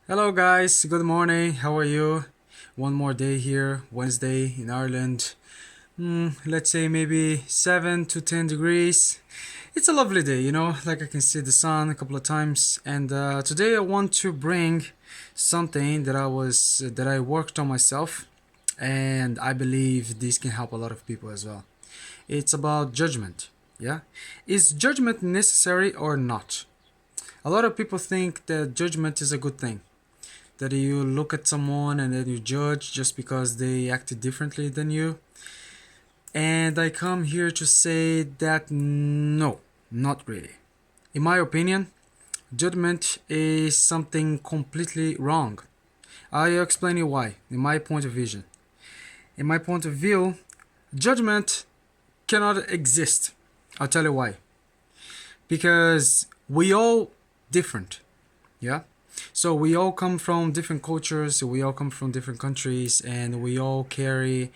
Hello, guys. Good morning. How are you? One more day here, Wednesday in Ireland. Let's say maybe 7 to 10 degrees. It's a lovely day, like I can see the sun a couple of times. And today I want to bring something that I worked on myself, and I believe this can help a lot of people as well. It's about judgment. Yeah, is judgment necessary or not? A lot of people think that judgment is a good thing, that you look at someone and then you judge just because they acted differently than you. And I come here to say that no, not really. In my opinion, judgment is something completely wrong. I'll explain you why, in my point of vision. In my point of view, judgment cannot exist. I'll tell you why. Because we all different. Yeah. So we all come from different cultures, we all come from different countries, and we all carry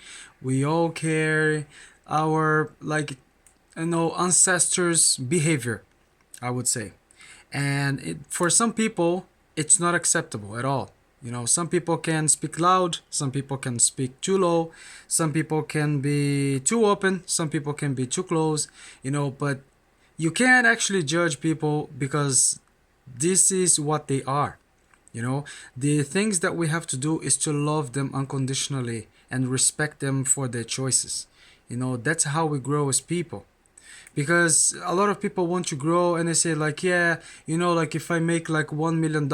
our, like, ancestors' behavior, I would say. And for some people, it's not acceptable at all. Some people can speak loud, some people can speak too low, some people can be too open, some people can be too close, but you can't actually judge people because this is what they are. The things that we have to do is to love them unconditionally and respect them for their choices. That's how we grow as people. Because a lot of people want to grow and they say, like, yeah, like if I make like $1 million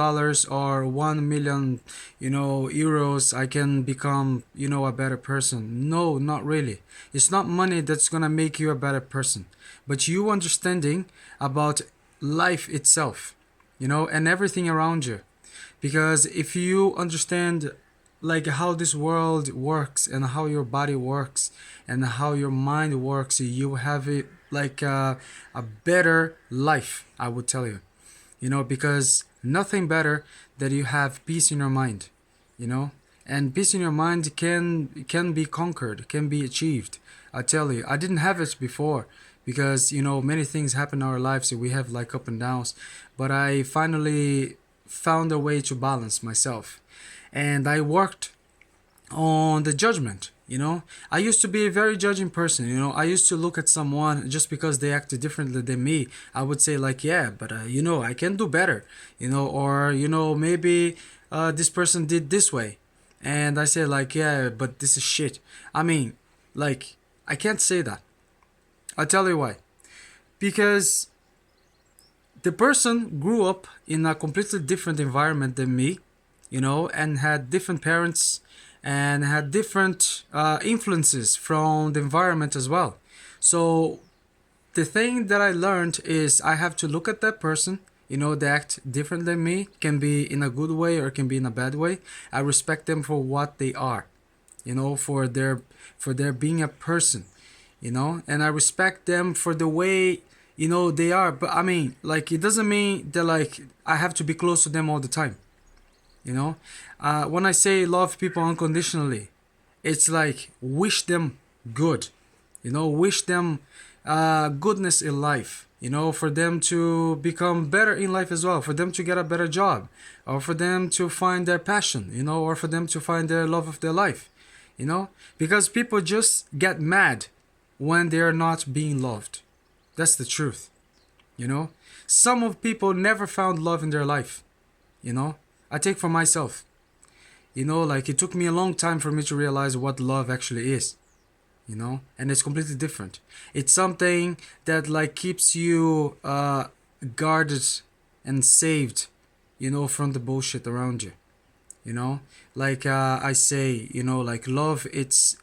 or 1 million, euros, I can become, a better person. No, not really. It's not money that's gonna make you a better person, but you understanding about life itself, and everything around you. Because if you understand, like, how this world works and how your body works and how your mind works, you have it like a better life, I would tell you. Because nothing better that you have peace in your mind, you know and peace in your mind can be conquered, can be achieved. I tell you, I didn't have it before, because many things happen in our lives, so we have like up and downs. But I finally found a way to balance myself, and I worked on the judgment. I used to be a very judging person. I used to look at someone just because they acted differently than me. I would say, like, yeah, but I can do better. Or maybe this person did this way, and I say, like, yeah, but this is shit. I mean, like, I can't say that. I'll tell you why. Because the person grew up in a completely different environment than me, and had different parents and had different influences from the environment as well. So the thing that I learned is I have to look at that person. They act different than me, can be in a good way or can be in a bad way. I respect them for what they are, for their being a person, and I respect them for the way they are. But I mean, like, it doesn't mean that, like, I have to be close to them all the time. When I say love people unconditionally, it's like wish them good, wish them goodness in life, for them to become better in life as well, for them to get a better job, or for them to find their passion, or for them to find their love of their life, because people just get mad when they're not being loved. That's the truth. Some of people never found love in their life. I take for myself. Like, it took me a long time for me to realize what love actually is. And it's completely different. It's something that, like, keeps you guarded and saved, from the bullshit around you. Like, I say, like, love, it's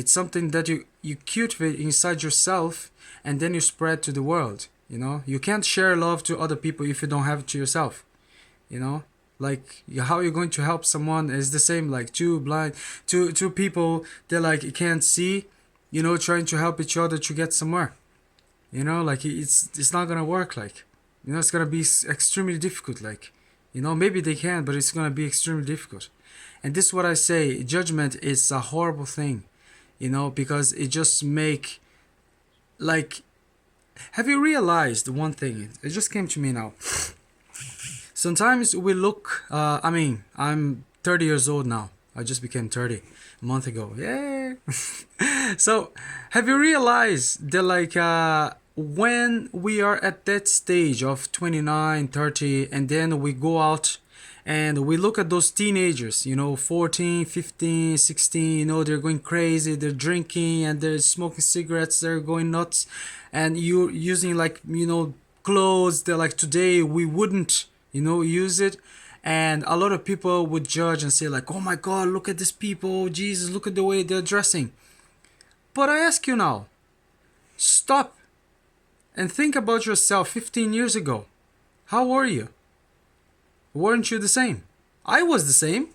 something that you cultivate inside yourself, and then you spread to the world. You can't share love to other people if you don't have it to yourself. you know like, how you're going to help someone is the same, like two people that, like, can't see, trying to help each other to get somewhere. Like, it's not gonna work. Like, it's gonna be extremely difficult. Like, maybe they can, but it's gonna be extremely difficult. And this is what I say: judgment is a horrible thing, because it just make, like, have you realized one thing? It just came to me now. Sometimes we look, I mean, I'm 30 years old now. I just became 30 a month ago. Yeah. So, have you realized that, like, when we are at that stage of 29, 30, and then we go out and we look at those teenagers, 14, 15, 16, they're going crazy, they're drinking and they're smoking cigarettes, they're going nuts, and you're using, like, clothes that, like, today we wouldn't, use it. And a lot of people would judge and say, like, oh my God, look at these people, Jesus, look at the way they're dressing. But I ask you now, stop and think about yourself 15 years ago. How were you? Weren't you the same? I was the same.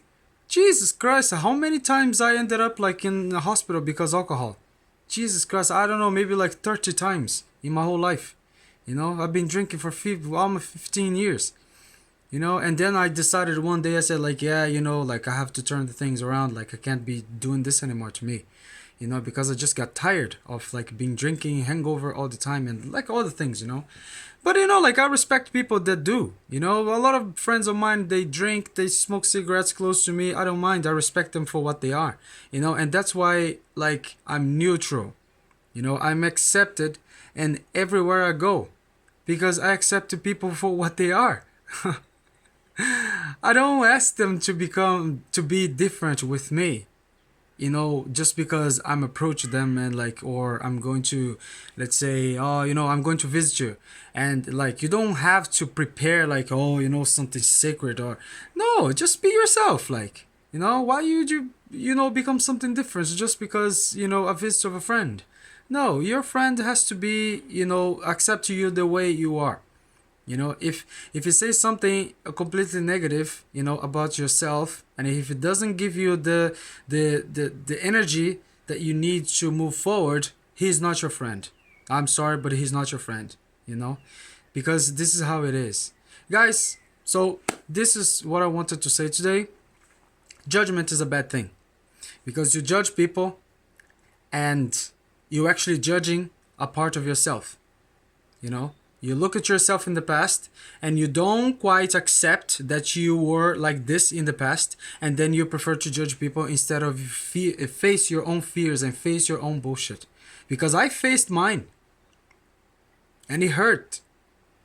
Jesus Christ, how many times I ended up, like, in the hospital because alcohol? Jesus Christ, I don't know, maybe like 30 times in my whole life. I've been drinking for almost 15 years. And then I decided one day, I said, like, yeah, like, I have to turn the things around. Like, I can't be doing this anymore to me, because I just got tired of, like, being drinking, hangover all the time, and, like, all the things. But, like, I respect people that do. A lot of friends of mine, they drink, they smoke cigarettes close to me. I don't mind. I respect them for what they are, and that's why, like, I'm neutral. I'm accepted, and everywhere I go, because I accept the people for what they are. I don't ask them to be different with me, just because I'm approach them and, like, or I'm going to, let's say, oh, I'm going to visit you, and, like, you don't have to prepare, like, oh, something sacred, or no, just be yourself, like, why would you, become something different just because, a visit of a friend? No, your friend has to be, accept you the way you are. If you say something completely negative, about yourself, and if it doesn't give you the energy that you need to move forward, he's not your friend. I'm sorry, but he's not your friend, because this is how it is. Guys, so this is what I wanted to say today. Judgment is a bad thing, because you judge people and you're actually judging a part of yourself, You look at yourself in the past and you don't quite accept that you were like this in the past, and then you prefer to judge people instead of face your own fears and face your own bullshit. Because I faced mine and it hurt.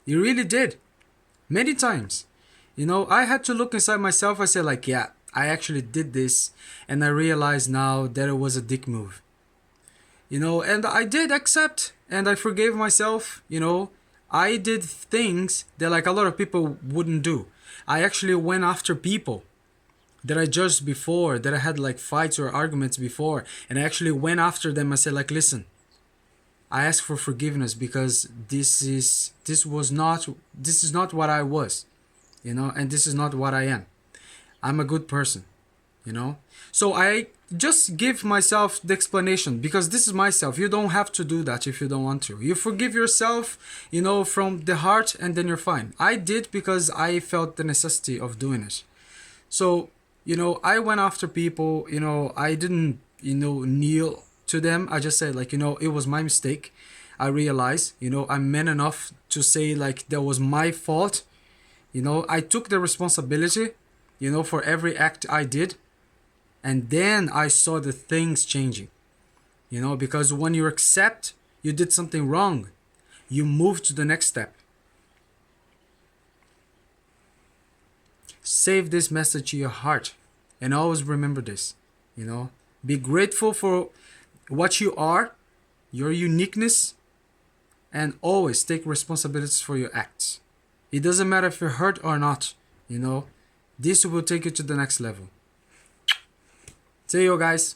It really did. Many times. I had to look inside myself. I said, like, yeah, I actually did this, and I realized now that it was a dick move. And I did accept and I forgave myself, I did things that, like, a lot of people wouldn't do. I actually went after people that I judged before, that I had, like, fights or arguments before, and I actually went after them. I said, like, listen, I ask for forgiveness because this is not what I was, and this is not what I am. I'm a good person, So I just give myself the explanation, because this is myself. You don't have to do that if you don't want to. You forgive yourself, from the heart, and then you're fine. I did because I felt the necessity of doing it. So, I went after people, I didn't, kneel to them. I just said, like, it was my mistake. I realized, I'm man enough to say, like, that was my fault. I took the responsibility, for every act I did. And then I saw the things changing, because when you accept you did something wrong, you move to the next step. Save this message to your heart and always remember this, be grateful for what you are, your uniqueness, and always take responsibilities for your acts. It doesn't matter if you're hurt or not, this will take you to the next level. See you guys.